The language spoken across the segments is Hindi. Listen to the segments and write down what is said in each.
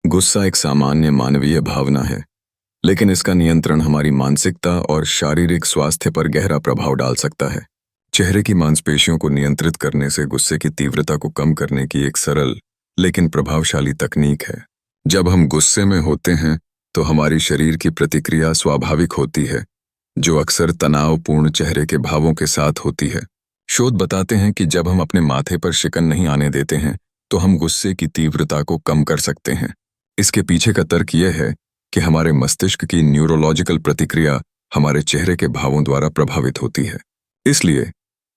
गुस्सा एक सामान्य मानवीय भावना है, लेकिन इसका नियंत्रण हमारी मानसिकता और शारीरिक स्वास्थ्य पर गहरा प्रभाव डाल सकता है। चेहरे की मांसपेशियों को नियंत्रित करने से गुस्से की तीव्रता को कम करने की एक सरल लेकिन प्रभावशाली तकनीक है। जब हम गुस्से में होते हैं तो हमारी शरीर की प्रतिक्रिया स्वाभाविक होती है, जो अक्सर तनावपूर्ण चेहरे के भावों के साथ होती है। शोध बताते हैं कि जब हम अपने माथे पर शिकन नहीं आने देते हैं तो हम गुस्से की तीव्रता को कम कर सकते हैं। इसके पीछे का तर्क यह है कि हमारे मस्तिष्क की न्यूरोलॉजिकल प्रतिक्रिया हमारे चेहरे के भावों द्वारा प्रभावित होती है। इसलिए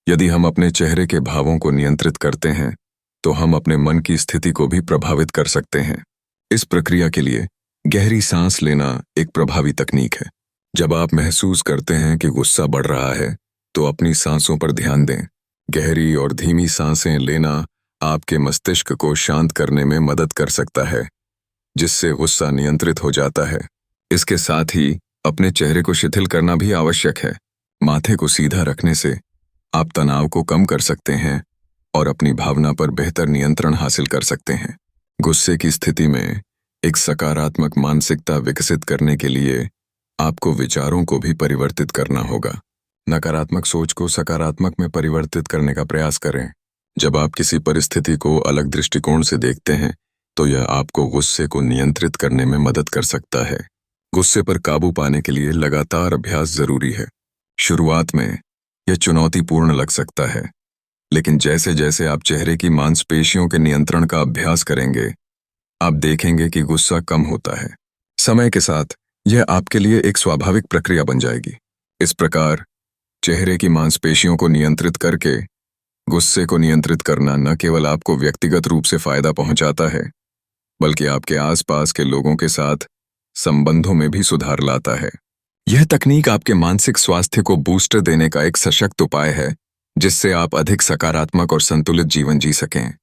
यदि हम अपने चेहरे के भावों को नियंत्रित करते हैं तो हम अपने मन की स्थिति को भी प्रभावित कर सकते हैं। इस प्रक्रिया के लिए गहरी सांस लेना एक प्रभावी तकनीक है। जब आप महसूस करते हैं कि गुस्सा बढ़ रहा है तो अपनी सांसों पर ध्यान दें। गहरी और धीमी सांसें लेना आपके मस्तिष्क को शांत करने में मदद कर सकता है, जिससे गुस्सा नियंत्रित हो जाता है। इसके साथ ही अपने चेहरे को शिथिल करना भी आवश्यक है। माथे को सीधा रखने से आप तनाव को कम कर सकते हैं और अपनी भावना पर बेहतर नियंत्रण हासिल कर सकते हैं। गुस्से की स्थिति में एक सकारात्मक मानसिकता विकसित करने के लिए आपको विचारों को भी परिवर्तित करना होगा। नकारात्मक सोच को सकारात्मक में परिवर्तित करने का प्रयास करें। जब आप किसी परिस्थिति को अलग दृष्टिकोण से देखते हैं तो यह आपको गुस्से को नियंत्रित करने में मदद कर सकता है। गुस्से पर काबू पाने के लिए लगातार अभ्यास जरूरी है। शुरुआत में यह चुनौतीपूर्ण लग सकता है, लेकिन जैसे जैसे आप चेहरे की मांसपेशियों के नियंत्रण का अभ्यास करेंगे, आप देखेंगे कि गुस्सा कम होता है। समय के साथ यह आपके लिए एक स्वाभाविक प्रक्रिया बन जाएगी। इस प्रकार चेहरे की मांसपेशियों को नियंत्रित करके गुस्से को नियंत्रित करना न केवल आपको व्यक्तिगत रूप से फायदा पहुंचाता है, बल्कि आपके आसपास के लोगों के साथ संबंधों में भी सुधार लाता है। यह तकनीक आपके मानसिक स्वास्थ्य को बूस्टर देने का एक सशक्त उपाय है, जिससे आप अधिक सकारात्मक और संतुलित जीवन जी सकें।